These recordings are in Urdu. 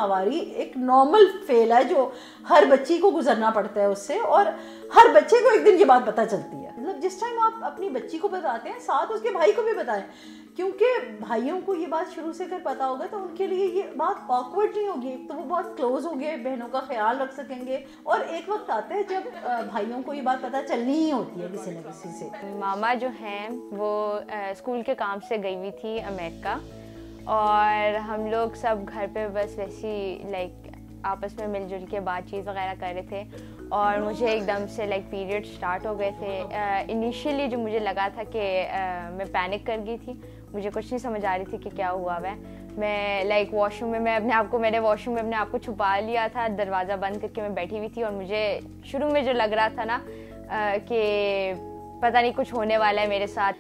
ماہواری ایک نارمل فیل ہے جو ہر بچی کو گزرنا پڑتا ہے اس سے, اور ہر بچے کو ایک دن یہ بات پتہ چلتی ہے. مطلب جس ٹائم آپ اپنی بچی کو بتاتے ہیں ساتھ اس کے بھائی کو بھی بتائیں, کیونکہ بھائیوں کو یہ بات شروع سے اگر پتہ ہوگا تو ان کے لیے یہ بات آکورڈ نہیں ہوگی. ایک تو وہ بہت کلوز ہو گئے, بہنوں کا خیال رکھ سکیں گے, اور ایک وقت آتا ہے جب بھائیوں کو یہ بات پتہ چلنی ہی ہوتی ہے کسی نہ کسی سے. ماما جو ہیں وہ اسکول کے کام سے گئی ہوئی تھی امریکہ, اور ہم لوگ سب گھر پہ بس ویسی لائک آپس میں مل جل کے بات چیت وغیرہ کر رہے تھے, اور مجھے ایک دم سے لائک پیریڈ سٹارٹ ہو گئے تھے. انیشیلی جو مجھے لگا تھا کہ میں پینک کر گئی تھی, مجھے کچھ نہیں سمجھ آ رہی تھی کہ کیا ہوا ہے. میں لائک واش روم میں میں نے واش روم میں اپنے آپ کو چھپا لیا تھا, دروازہ بند کر کے میں بیٹھی ہوئی تھی, اور مجھے شروع میں جو لگ رہا تھا نا کہ پتہ نہیں کچھ ہونے والا ہے میرے ساتھ.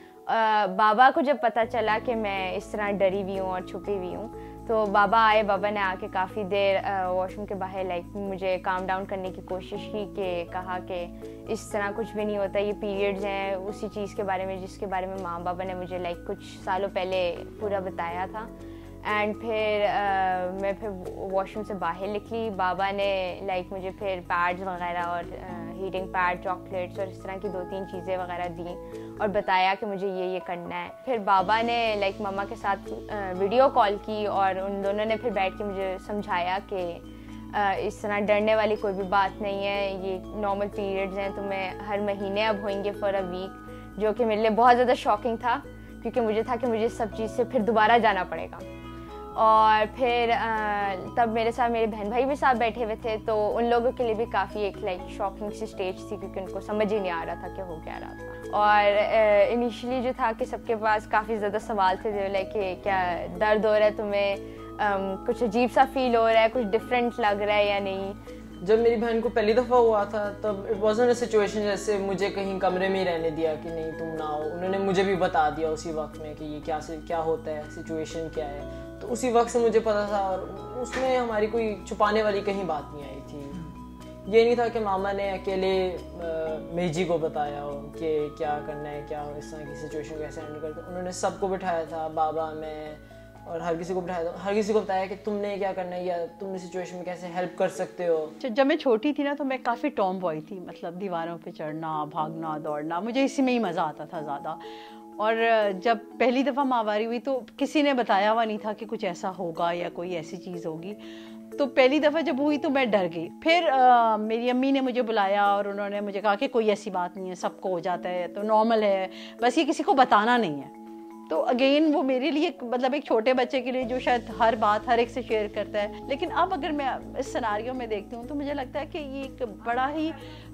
بابا کو جب پتہ چلا کہ میں اس طرح ڈری ہوئی ہوں اور چھپی ہوئی ہوں, تو بابا آئے. بابا نے آ کے کافی دیر واش روم کے باہر لائک مجھے کام ڈاؤن کرنے کی کوشش کی, کہ کہا کہ اس طرح کچھ بھی نہیں ہوتا, یہ پیریڈز ہیں, اسی چیز کے بارے میں جس کے بارے میں ماں بابا نے مجھے لائک کچھ سالوں پہلے پورا بتایا تھا. اینڈ پھر میں پھر واش روم سے باہر نکلی. بابا نے لائک مجھے پھر پیڈز وغیرہ اور ہیٹنگ پیڈ, چاکلیٹس اور اس طرح کی 2-3 چیزیں وغیرہ دیں, اور بتایا کہ مجھے یہ کرنا ہے. پھر بابا نے لائک ماما کے ساتھ ویڈیو کال کی, اور ان دونوں نے پھر بیٹھ کے مجھے سمجھایا کہ اس طرح ڈرنے والی کوئی بھی بات نہیں ہے, یہ نارمل پیریڈز ہیں, تمہیں ہر مہینے اب ہوئیں گے فار اے ویک, جو کہ میرے لیے بہت زیادہ شاکنگ تھا, کیونکہ مجھے تھا کہ مجھے سب چیز سے پھر دوبارہ جانا پڑے گا. اور پھر تب میرے ساتھ میرے بہن بھائی بھی ساتھ بیٹھے ہوئے تھے, تو ان لوگوں کے لیے بھی کافی ایک لائک شاکنگ سی اسٹیج تھی, کیونکہ ان کو سمجھ ہی نہیں آ رہا تھا کہ ہو کیا رہا تھا. اور انیشلی جو تھا کہ سب کے پاس کافی زیادہ سوال تھے, لائک کہ کیا درد ہو رہا ہے تمہیں, کچھ عجیب سا فیل ہو رہا ہے, کچھ ڈفرینٹ لگ رہا ہے یا نہیں. جب میری بہن کو پہلی دفعہ ہوا تھا تب اٹ وازنٹ اے سچویشن جیسے مجھے کہیں کمرے میں ہی رہنے دیا کہ نہیں تم نہ آؤ. انہوں نے مجھے بھی بتا دیا اسی وقت میں کہ یہ کیا ہوتا ہے, سچویشن کیا ہے, تو اسی وقت سے مجھے پتا تھا, اور اس میں ہماری کوئی چھپانے والی کہیں بات نہیں آئی تھی. یہ نہیں تھا کہ ماما نے اکیلے میجی کو بتایا ہو کہ کیا کرنا ہے, کیا ہو اس طرح کی سچویشن کیسے ہینڈل کرتے. انہوں نے سب کو بٹھایا تھا, بابا, میں, اور ہر کسی کو بٹھایا تھا, ہر کسی کو بتایا کہ تم نے کیا کرنا ہے یا تم نے سچویشن میں کیسے ہیلپ کر سکتے ہو. جب میں چھوٹی تھی نا تو میں کافی ٹام بوائے تھی, مطلب دیواروں پہ چڑھنا, بھاگنا, دوڑنا, مجھے اسی میں ہی مزہ آتا تھا زیادہ. اور جب پہلی دفعہ ماہواری ہوئی تو کسی نے بتایا ہوا نہیں تھا کہ کچھ ایسا ہوگا یا کوئی ایسی چیز ہوگی. تو پہلی دفعہ جب ہوئی تو میں ڈر گئی. پھر میری امی نے مجھے بلایا اور انہوں نے مجھے کہا کہ کوئی ایسی بات نہیں ہے, سب کو ہو جاتا ہے, تو نارمل ہے, بس یہ کسی کو بتانا نہیں ہے. تو اگین وہ میرے لیے مطلب ایک چھوٹے بچے کے لیے جو شاید ہر بات ہر ایک سے شیئر کرتا ہے, لیکن اب اگر میں اس سیناریو میں دیکھتی ہوں تو مجھے لگتا ہے کہ یہ ایک بڑا ہی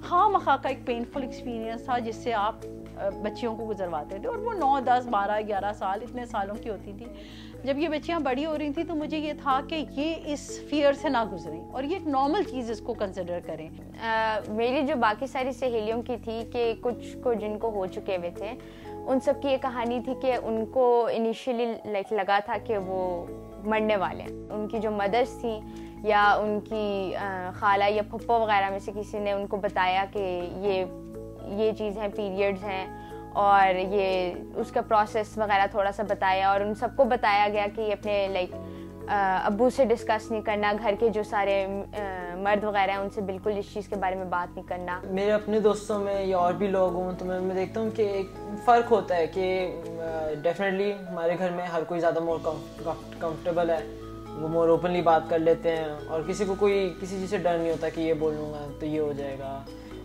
خواہ مخواہ کا ایک پینفل ایکسپیرینس تھا جس سے آپ بچیوں کو گزرواتے تھے. اور وہ 9, 10, 12, 11 سال اتنے سالوں کی ہوتی تھی. جب یہ بچیاں بڑی ہو رہی تھیں تو مجھے یہ تھا کہ یہ اس فیئر سے نہ گزریں اور یہ ایک نارمل چیز اس کو کنسیڈر کریں. میری جو باقی ساری سہیلیوں کی تھی کہ کچھ کو جن کو ہو چکے ہوئے تھے, ان سب کی یہ کہانی تھی کہ ان کو انیشیلی لائک لگا تھا کہ وہ مرنے والے ہیں. ان کی جو مدرس تھیں یا ان کی خالہ یا پھپھو وغیرہ میں سے کسی نے ان کو بتایا کہ یہ چیز ہے, پیریڈز ہیں, اور یہ اس کا پروسیس وغیرہ تھوڑا سا بتایا, اور ان سب کو بتایا گیا کہ یہ اپنے لائک ابو سے ڈسکس نہیں کرنا, گھر کے جو سارے مرد وغیرہ ہیں ان سے بالکل اس چیز کے بارے میں بات نہیں کرنا. میرے اپنے دوستوں میں یا اور بھی لوگ ہوں تو میں دیکھتا ہوں کہ ایک فرق ہوتا ہے کہ ڈیفینیٹلی ہمارے گھر میں ہر کوئی زیادہ مور کمفرٹیبل ہے, وہ مور اوپنلی بات کر لیتے ہیں, اور کسی کو کوئی کسی چیز سے ڈر نہیں ہوتا کہ یہ بولوں گا تو یہ ہو جائے گا.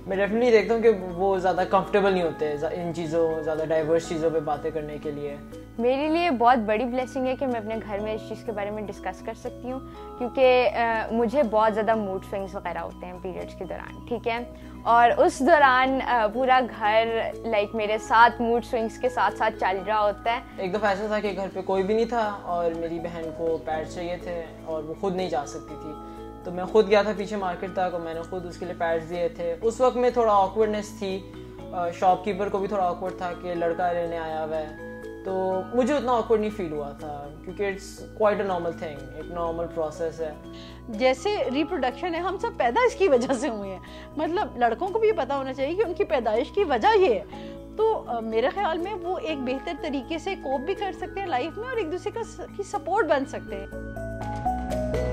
میں ڈیفینیٹلی دیکھتا ہوں کہ وہ زیادہ کمفرٹیبل نہیں ہوتے ان چیزوں, زیادہ ڈائیورس چیزوں پہ باتیں کرنے کے لیے. میرے لیے بہت بڑی بلیسنگ ہے کہ میں اپنے گھر میں اس چیز کے بارے میں ڈسکس کر سکتی ہوں, کیونکہ مجھے بہت زیادہ موڈ سوئنگس وغیرہ ہوتے ہیں پیریڈس کے دوران, ٹھیک ہے, اور اس دوران پورا گھر لائک میرے ساتھ موڈ سوئنگس کے ساتھ ساتھ چل رہا ہوتا ہے. ایک دفعہ ایسا تھا کہ گھر پہ کوئی بھی نہیں تھا اور میری بہن کو پیڈ چاہیے تھے اور وہ خود نہیں جا سکتی تھی, تو میں خود گیا تھا پیچھے مارکیٹ تک اور میں نے خود اس کے لیے پیڈز دیے تھے. اس وقت میں تھوڑا آکورڈنیس تھی, شاپ کیپر کو بھی تھوڑا آکورڈ تھا کہ لڑکا لینے آیا ہوا ہے, تو مجھے اتنا آکورڈ نہیں فیل ہوا تھا کیونکہ it's quite a normal thing, ایک نارمل پروسیس ہے. جیسے ریپروڈکشن ہے, ہم سب پیدا اس کی وجہ سے ہوئے ہیں, مطلب لڑکوں کو بھی پتا ہونا چاہیے کہ ان کی پیدائش کی وجہ یہ ہے. تو میرے خیال میں وہ ایک بہتر طریقے سے کوپ بھی کر سکتے ہیں لائف میں اور ایک دوسرے کی سپورٹ بن سکتے ہیں.